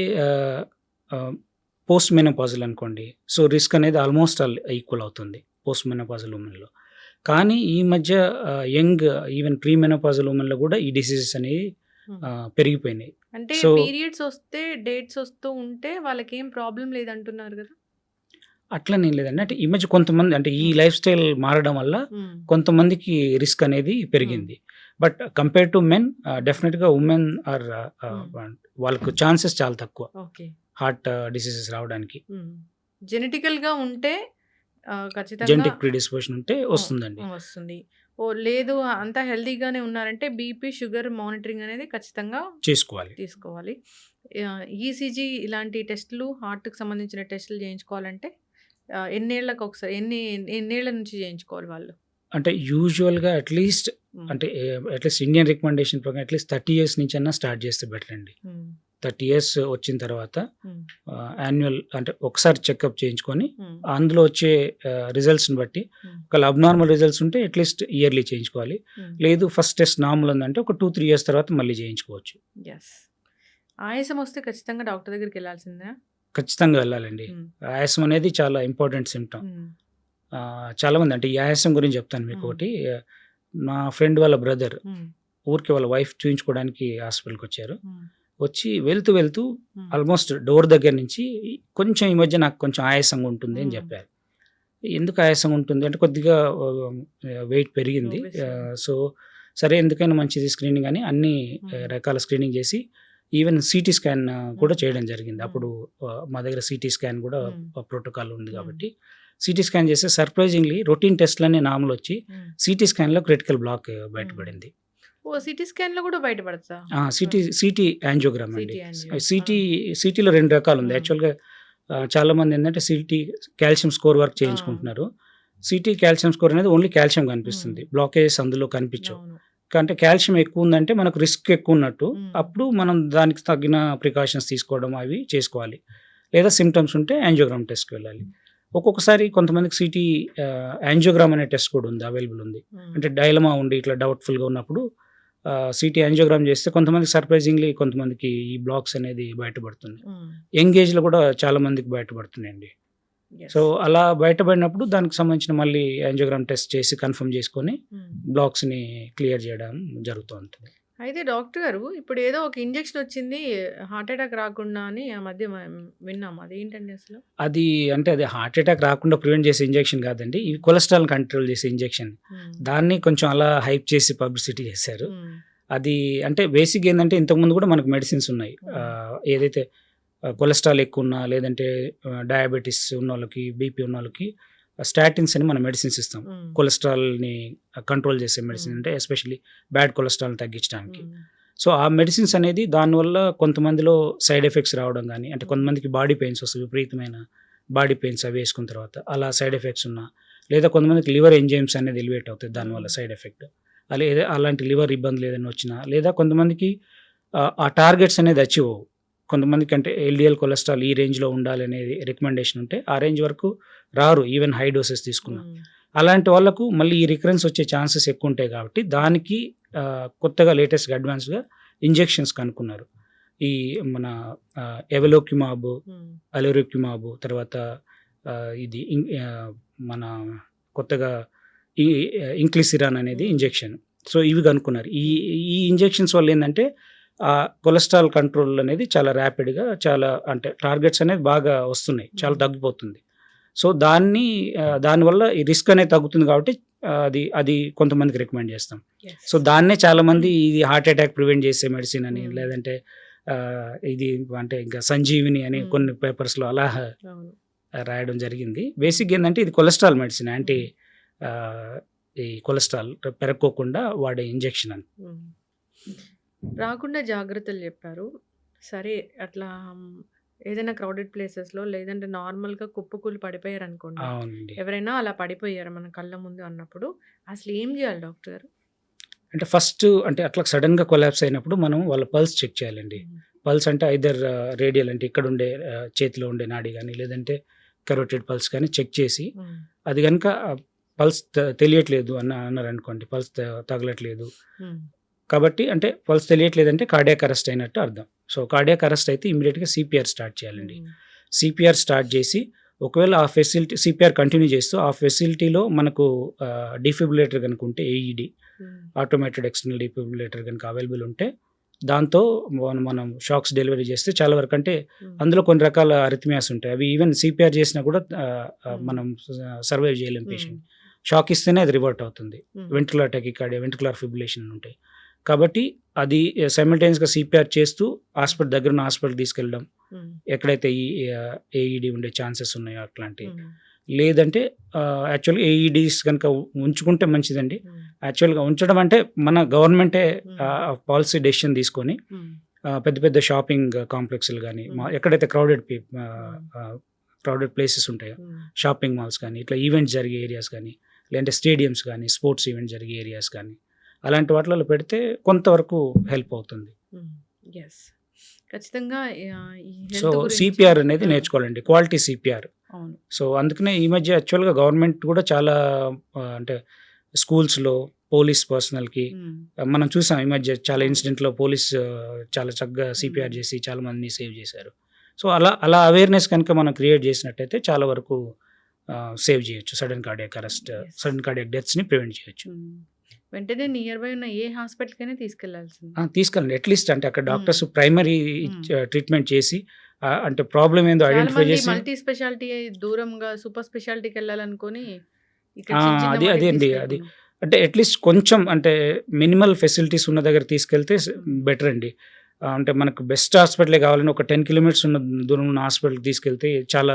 పోస్ట్ మెనోపాజల్ అనుకోండి, సో రిస్క్ అనేది ఆల్మోస్ట్ ఈక్వల్ అవుతుంది పోస్ట్ మెనోపాజల్ ఉమెన్లో. కానీ ఈ మధ్య యంగ్ ఈవెన్ ప్రీ మెనోపాజల్ ఉమెన్లో కూడా ఈ డిసీజెస్ అనేవి పెరిగిపోయినాయి. అంటే పీరియడ్స్ వస్తే డేట్స్ వస్తూ ఉంటే వాళ్ళకి ఏం ప్రాబ్లం లేదంటున్నారు కదా? అట్లనే లేదండి, అంటే ఈ మధ్య కొంతమంది అంటే ఈ లైఫ్ స్టైల్ మారడం వల్ల కొంతమందికి రిస్క్ అనేది పెరిగింది. బట్ కంపేర్ టు మెన్ డెఫినెట్గా ఉమెన్ ఆర్ వాళ్ళకు ఛాన్సెస్ చాలా తక్కువ ఓకే. హార్ట్ డిసీజెస్ రావడానికి. జెనెటికల్‌గా ఉంటే ఖచ్చితంగా జెనెటిక్ ప్రిడిస్పోజిషన్ ఉంటే వస్తుందండి. వస్తుంది. లేదు అంతా హెల్తీగానే ఉన్నారంటే బీపీ, షుగర్ మానిటరింగ్ అనేది ఖచ్చితంగా చేసుకోవాలి. తీసుకోవాలి. ఈసీజీ ఇలాంటి టెస్టులు హార్ట్‌కి సంబంధించిన టెస్టులు చేయించుకోవాలంటే ఎన్నేళ్ళకి ఒకసారి ఎన్నేళ్ల నుంచి చేయించుకోవాలి వాళ్ళు? అంటే యూజువల్గా అట్లీస్ట్ హ్మ్. అంటే అట్లీస్ట్ ఇండియన్ రికమెండేషన్ ప్రకారం అట్లీస్ట్ 30 years నుంచి అన్నా స్టార్ట్ చేస్తే బెటర్ అండి. 30 years వచ్చిన తర్వాత యాన్యువల్ అంటే ఒకసారి చెకప్ చేయించుకొని అందులో వచ్చే రిజల్ట్స్ని బట్టి ఒకవేళ అబ్నార్మల్ రిజల్ట్స్ ఉంటే అట్లీస్ట్ ఇయర్లీ చేయించుకోవాలి. లేదు ఫస్ట్ టెస్ట్ నార్మల్ ఉందంటే ఒక 2-3 years తర్వాత మళ్ళీ చేయించుకోవచ్చు. యెస్. ఆయాసం వస్తే ఖచ్చితంగా డాక్టర్ దగ్గరికి వెళ్ళాల్సిందే. ఖచ్చితంగా వెళ్ళాలండి. ఆయాసం అనేది చాలా ఇంపార్టెంట్ సిమ్టమ్. చాలామంది అంటే ఈ ఆయాసం గురించి చెప్తాను మీకు ఒకటి. నా ఫ్రెండ్ వాళ్ళ బ్రదర్ ఊరికి వాళ్ళ వైఫ్ చూయించుకోవడానికి హాస్పిటల్కి వచ్చారు. వచ్చి వెళ్తూ ఆల్మోస్ట్ డోర్ దగ్గర నుంచి కొంచెం ఈ మధ్య నాకు కొంచెం ఆయాసంగా ఉంటుంది అని చెప్పారు. ఎందుకు ఆయాసంగా ఉంటుంది అంటే కొద్దిగా వెయిట్ పెరిగింది. సో సరే ఎందుకైనా మంచిది స్క్రీనింగ్ అని అన్ని రకాల స్క్రీనింగ్ చేసి ఈవెన్ సిటీ స్కాన్ కూడా చేయడం జరిగింది. అప్పుడు మా దగ్గర సిటీ స్కాన్ కూడా ప్రోటోకాల్ ఉంది కాబట్టి సిటీ స్కాన్ చేస్తే సర్ప్రైజింగ్లీ రొటీన్ టెస్ట్లన్నీ నార్మల్ వచ్చి సిటీ స్కాన్లో క్రిటికల్ బ్లాక్ బయటపడింది. సిటీ స్కాన్‌లో కూడా బయటపడతా? సిటీ యాంజియోగ్రామ్ అండి. సిటీలో 2 రకాలు ఉంది. యాక్చువల్గా చాలామంది ఏంటంటే సిటీ కాల్షియం స్కోర్ వర్క్ చేయించుకుంటున్నారు. సిటీ కాల్షియం స్కోర్ అనేది ఓన్లీ కాల్షియం కనిపిస్తుంది, బ్లాకేజెస్ అందులో కనిపించవు. అంటే కాల్షియం ఎక్కువ ఉందంటే మనకు రిస్క్ ఎక్కువ ఉన్నట్టు, అప్పుడు మనం దానికి తగిన ప్రికాషన్స్ తీసుకోవడం అవి చేసుకోవాలి. లేదా సిమ్టమ్స్ ఉంటే యాంజియోగ్రామ్ టెస్ట్కి వెళ్ళాలి. ఒక్కొక్కసారి కొంతమందికి సిటీ యాంజియోగ్రామ్ అనే టెస్ట్ కూడా ఉంది, అవైలబుల్ ఉంది. అంటే డైలమా ఉండి ఇట్లా డౌట్ఫుల్గా ఉన్నప్పుడు సిటీ యాంజియోగ్రామ్ చేస్తే కొంతమందికి సర్ప్రైజింగ్లీ కొంతమందికి ఈ బ్లాక్స్ అనేది బయటపడుతుంది. యంగ్ ఏజ్లో కూడా చాలా మందికి బయటపడుతున్నాయండి. సో అలా బయటపడినప్పుడు దానికి సంబంధించిన మళ్ళీ యాంజియోగ్రామ్ టెస్ట్ చేసి కన్ఫర్మ్ చేసుకొని బ్లాక్స్ని క్లియర్ చేయడం జరుగుతూ ఉంటుంది. అయితే డాక్టర్ గారు ఇప్పుడు ఏదో ఒక ఇంజెక్షన్ వచ్చింది హార్ట్ అటాక్ రాకుండా అని ఆ మధ్య విన్నాము, అదేంటండి అసలు? అది అంటే అది హార్ట్ అటాక్ రాకుండా ప్రివెంట్ చేసే ఇంజెక్షన్ కాదండి, ఇది కొలెస్ట్రాల్ కంట్రోల్ చేసే ఇంజెక్షన్. దాన్ని కొంచెం అలా హైప్ చేసి పబ్లిసిటీ చేశారు. అది అంటే బేసిక్ ఏంటంటే ఇంతకుముందు కూడా మనకు మెడిసిన్స్ ఉన్నాయి. ఏదైతే కొలెస్ట్రాల్ ఎక్కువ ఉన్నా లేదంటే డయాబెటీస్ ఉన్న వాళ్ళకి, బీపీ ఉన్న వాళ్ళకి స్టాటిన్స్ అని మనం మెడిసిన్స్ ఇస్తాం. కొలెస్ట్రాల్ని కంట్రోల్ చేసే మెడిసిన్, అంటే ఎస్పెషల్లీ బ్యాడ్ కొలెస్ట్రాల్ని తగ్గించడానికి. సో ఆ మెడిసిన్స్ అనేది దానివల్ల కొంతమందిలో సైడ్ ఎఫెక్ట్స్ రావడం కానీ, అంటే కొంతమందికి బాడీ పెయిన్స్ వస్తుంది, విపరీతమైన బాడీ పెయిన్స్ అవి వేసుకున్న తర్వాత అలా సైడ్ ఎఫెక్ట్స్ ఉన్నా, లేదా కొంతమందికి లివర్ ఎంజైమ్స్ అనేది ఎలివేట్ అవుతాయి దానివల్ల సైడ్ ఎఫెక్ట్, లేదా అలాంటి లివర్ ఇబ్బందులు ఏదైనా వచ్చినా, లేదా కొంతమందికి ఆ టార్గెట్స్ అనేది అచీవ్ అవ్వవు. కొంతమందికి అంటే ఎల్డిఎల్ కొలెస్ట్రాల్ ఈ రేంజ్లో ఉండాలి అనేది రికమెండేషన్ ఉంటే ఆ రేంజ్ వరకు రారు, ఈవెన్ హై డోసెస్ తీసుకున్నా. అలాంటి వాళ్ళకు మళ్ళీ ఈ రికరెన్స్ వచ్చే ఛాన్సెస్ ఎక్కువ ఉంటాయి కాబట్టి దానికి కొత్తగా లేటెస్ట్గా అడ్వాన్స్గా ఇంజెక్షన్స్ కనుక్కున్నారు. ఈ మన ఎవలోక్యుమాబ్, అలోరిక్యుమాబ్, తర్వాత ఇది మన కొత్తగా ఈ ఇంక్లిసిరాన్ అనేది ఇంజెక్షన్. సో ఇవి కనుక్కున్నారు. ఈ ఇంజెక్షన్స్ వల్ల ఏంటంటే కొలెస్ట్రాల్ కంట్రోల్ అనేది చాలా ర్యాపిడ్గా, చాలా అంటే టార్గెట్స్ అనేది బాగా వస్తున్నాయి, చాలా తగ్గిపోతుంది. సో దానివల్ల ఈ రిస్క్ అనేది తగ్గుతుంది కాబట్టి అది కొంతమందికి రికమెండ్ చేస్తాం. సో దాన్నే చాలామంది ఇది హార్ట్ అటాక్ ప్రివెంట్ చేసే మెడిసిన్ అని, లేదంటే ఇది అంటే ఇంకా సంజీవిని అని కొన్ని పేపర్స్లో అలా రాయడం జరిగింది. బేసిక్ ఏంటంటే ఇది కొలెస్ట్రాల్ మెడిసిన్, యాంటీ ఈ కొలెస్ట్రాల్ పెరగకోకుండా వాడే ఇంజెక్షన్ అని. రాకుండా జాగ్రత్తలు చెప్పారు. సరే అట్లా ఏదైనా క్రౌడెడ్ ప్లేసెస్లో లేదంటే నార్మల్గా కుప్పకూలి పడిపోయారు అనుకోండి, ఎవరైనా అలా పడిపోయారు మన కళ్ళ ముందు అన్నప్పుడు అసలు ఏం చేయాలి డాక్టర్ గారు? అంటే ఫస్ట్ అంటే అట్లా సడన్గా కొలాప్స్ అయినప్పుడు మనం వాళ్ళ పల్స్ చెక్ చేయాలండి. పల్స్ అంటే ఐదర్ రేడియల్ అంటే ఇక్కడ ఉండే చేతిలో ఉండే నాడి కానీ, లేదంటే కరోటెడ్ పల్స్ కానీ చెక్ చేసి, అది కనుక పల్స్ తెలియట్లేదు అన్నారు అనుకోండి, పల్స్ తగలట్లేదు కాబట్టి అంటే పల్స్ తెలియట్లేదంటే కార్డియాక్ అరెస్ట్ అయినట్టు అర్థం. సో కార్డియాక్ అరెస్ట్ అయితే ఇమీడియట్గా సిపిఆర్ స్టార్ట్ చేయాలండి. సిపిఆర్ స్టార్ట్ చేసి ఒకవేళ ఆ ఫెసిలిటీ సిపిఆర్ కంటిన్యూ చేస్తూ ఆ ఫెసిలిటీలో మనకు డిఫిబ్రిలేటర్ కనుక ఉంటే, ఏఈడి ఆటోమేటెడ్ ఎక్స్టర్నల్ డిఫిబ్రిలేటర్ కనుక అవైలబుల్ ఉంటే దాంతో మనం షాక్స్ డెలివరీ చేస్తే చాలా వరకు, అంటే అందులో కొన్ని రకాల అరిథమియాస్ ఉంటాయి, అవి ఈవెన్ సిపిఆర్ చేసినా కూడా మనం సర్వైవ్ చేయలేం పేషెంట్. షాక్ ఇస్తేనే అది రివర్ట్ అవుతుంది. హ్మ్. వెంట్రుకులర్ టెకికార్డియా, వెంట్రుకులర్ ఫిబ్రిలేషన్ ఉంటాయి. కాబట్టి అది సైమల్టేనియస్‌గా సిపిఆర్ చేస్తూ దగ్గరున్న హాస్పిటల్‌కి తీసుకెళ్ళడం. హ్మ్. ఎక్కడైతే ఈ ఏఈడీ ఉండే ఛాన్సెస్ ఉన్నాయో అట్లాంటివి. హ్మ్. లేదంటే యాక్చువల్‌గా ఏఈడీస్ గనుక ఉంచుకుంటే మంచిదండి. హ్మ్. యాక్చువల్‌గా ఉంచడం అంటే మన గవర్నమెంటే హ్మ్. పాలసీ డెసిషన్ తీసుకొని హ్మ్. పెద్ద పెద్ద షాపింగ్ కాంప్లెక్స్‌లు గానీ, ఎక్కడైతే క్రౌడెడ్ ప్లేసెస్ ఉంటాయో, హ్మ్. షాపింగ్ మాల్స్ కానీ, ఇట్లా ఈవెంట్స్ జరిగే ఏరియాస్ కానీ, లేదంటే స్టేడియమ్స్ కానీ, స్పోర్ట్స్ ఈవెంట్స్ జరిగే ఏరియాస్ కానీ, అలాంటి వాటిలలో పెడితే కొంతవరకు హెల్ప్ అవుతుంది. హ్మ్. యెస్. ఖచ్చితంగా ఈ సో, హెల్త్ గురించి సిపిఆర్ అనేది నేర్చుకోవాలండి. Quality CPR. అవును. సో, అందుకనే ఈ మధ్య యాక్చువల్‌గా గవర్నమెంట్ కూడా చాలా అంటే స్కూల్స్‌లో పోలీస్ పర్సనల్‌కి హ్మ్. మనం చూసాం ఈ మధ్య చాలా అవును. ఇన్సిడెంట్‌లో పోలీస్ చాలా చక్కగా సిపిఆర్ హ్మ్. చేసి చాలా మందిని సేవ్ చేశారు. సో, అలా అవేర్‌నెస్ కనుక మనం క్రియేట్ చేసినట్టయితే చాలా వరకు సేవ్ చేయొచ్చు. Sudden cardiac arrest, yes. Sudden cardiac డెత్స్‌ని ప్రివెంట్ చేయొచ్చు. హ్మ్. వెంటనే నియర్ బై ఉన్న ఏ హాస్పిటల్‌కైనా తీసుకెళ్లాల్సింది. తీసుకెళ్ళండి. అట్‌లీస్ట్ అంటే అక్కడ హ్మ్. డాక్టర్స్ ప్రైమరీ హ్మ్. ట్రీట్మెంట్ చేసి అంటే ప్రాబ్లమ్ ఏందో చాలా ఐడెంటిఫై మంది చేసి మల్టీ స్పెషాలిటీ దూరంగా సూపర్ స్పెషాలిటీకెళ్ళాలనుకోని ఇక్కడ ఆ! చిన్న చిన్న అదే వాటికి అండి. అది తీసుకెళ్తున్నాం. అంటే అట్‌లీస్ట్ కొంచెం అంటే మినిమల్ ఫెసిలిటీస్ ఉన్న దగ్గర తీసుకెళ్తే హ్మ్. బెటర్ అండి. అంటే మనకు బెస్ట్ హాస్పిటలే కావాలని ఒక 10 కిలోమీటర్స్ ఉన్న దూరం ఉన్న హాస్పిటల్‌కి తీసుకెళ్తే చాలా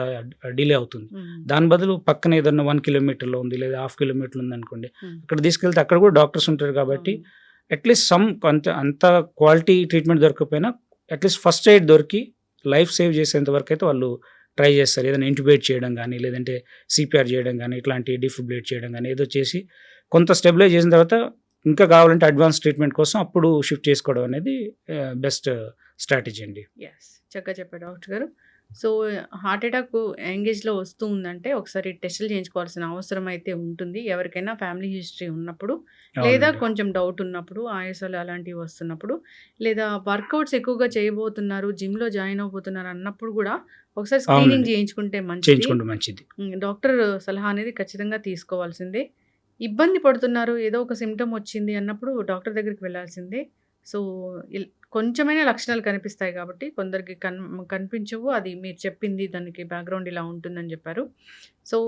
డిలే అవుతుంది. హ్మ్. దాని బదులు పక్కన ఏదన్నా 1 కిలోమీటర్‌లో ఉంది లేదా హాఫ్ కిలోమీటర్ ఉందనుకోండి. హ్మ్. అక్కడ తీసుకెళ్తే అక్కడ కూడా డాక్టర్స్ ఉంటారు కాబట్టి అవును. అట్‌లీస్ట్ అంత క్వాలిటీ ట్రీట్మెంట్ దొరకకపోయినా అట్‌లీస్ట్ ఫస్ట్ ఎయిడ్ దొరికి లైఫ్ సేవ్ చేసేంత వరకైతే వాళ్ళు ట్రై చేస్తారు. ఏదైనా ఇంట్యుబేట్ చేయడం గానీ, లేదంటే సిపిఆర్ చేయడం గానీ, ఇట్లాంటి డిఫిబ్రిలేట్ చేయడం గానీ ఏదో చేసి కొంత స్టెబిలైజ్ చేసిన తర్వాత ఇంకా కావాలంటే అడ్వాన్స్ ట్రీట్మెంట్ కోసం అప్పుడు షిఫ్ట్ చేసుకోవడం అనేది బెస్ట్ స్ట్రాటజీ అండి. యెస్. చక్కగా చెప్పారు డాక్టర్ గారు. సో, హార్ట్ అటాక్ యంగ్ ఏజ్‌లో వస్తూ ఉందంటే ఒకసారి టెస్టులు చేయించుకోవాల్సిన అవసరం అయితే ఉంటుంది. ఎవరికైనా ఫ్యామిలీ హిస్టరీ ఉన్నప్పుడు, లేదా అవునండి. కొంచెం డౌట్ ఉన్నప్పుడు, ఆయాసాలు అలాంటివి వస్తున్నప్పుడు, లేదా వర్కౌట్స్ ఎక్కువగా చేయబోతున్నారు, జిమ్‌లో జాయిన్ అవ్వబోతున్నారు అన్నప్పుడు కూడా ఒకసారి స్క్రీనింగ్ అవునండి. చేయించుకుంటే మంచిది. చేయించుకుంటే మంచిది. డాక్టర్ సలహా అనేది ఖచ్చితంగా తీసుకోవాల్సిందే. ఇబ్బంది పడుతున్నారు, ఏదో ఒక సిమ్టమ్ వచ్చింది అన్నప్పుడు డాక్టర్ దగ్గరికి వెళ్ళాల్సిందే. సో, కొంచెమైనా లక్షణాలు కనిపిస్తాయి కాబట్టి కొందరికి కనిపించవు. అది మీరు చెప్పింది దానికి బ్యాక్‌గ్రౌండ్ ఇలా ఉంటుందని చెప్పారు. సో,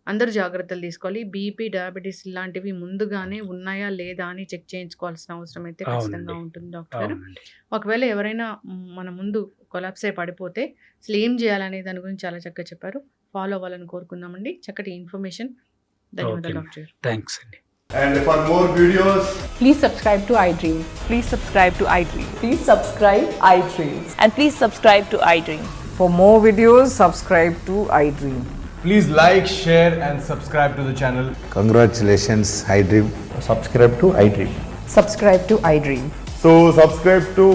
అందరూ జాగ్రత్తలు తీసుకోవాలి. బీపీ, డయాబెటిస్ ఇలాంటివి ముందుగానే ఉన్నాయా లేదా అని చెక్ చేయించుకోవాల్సిన అవసరం అయితే ఖచ్చితంగా అవునండి. ఉంటుంది డాక్టర్ గారు. అవునండి. ఒకవేళ ఎవరైనా మన ముందు కొలాప్స్ అయి పడిపోతే అసలు ఏం చేయాలనే దాని గురించి చాలా చక్కగా చెప్పారు. ఫాలో అవ్వాలని కోరుకుందామండి. చక్కటి ఇన్ఫర్మేషన్. ధన్యవాదాలు ఓకే. డాక్టర్ గారు. థాంక్స్ అండి. And for more videos, Please subscribe to iDream. Please subscribe to iDream. Please subscribe iDream. And please subscribe to iDream. For more videos, subscribe to iDream. please like, share, and subscribe to the channel. Congratulations, iDream. subscribe to iDream. Subscribe to iDream. So subscribe to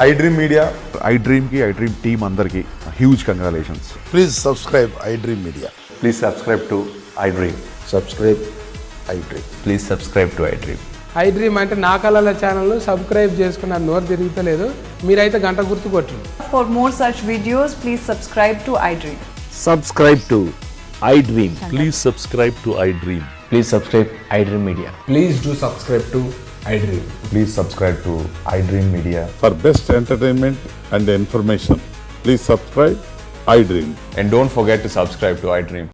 iDream Media. iDream ki iDream team అందరికి huge congratulations. Please subscribe iDream Media. Please subscribe to iDream. Subscribe iDream. Please subscribe to iDream. iDream అంటే నా కళల channel subscribe చేసుకున్న నోరు తిరుగుతలేదు, మీరైతే గంట గుర్తు కొట్టండి. For more such videos, please subscribe to iDream. Subscribe to iDream. Please subscribe to iDream. Please subscribe iDream Media. Please do subscribe to iDream. Please subscribe to iDream Media. For best entertainment and information, please subscribe iDream. And don't forget to subscribe to iDream.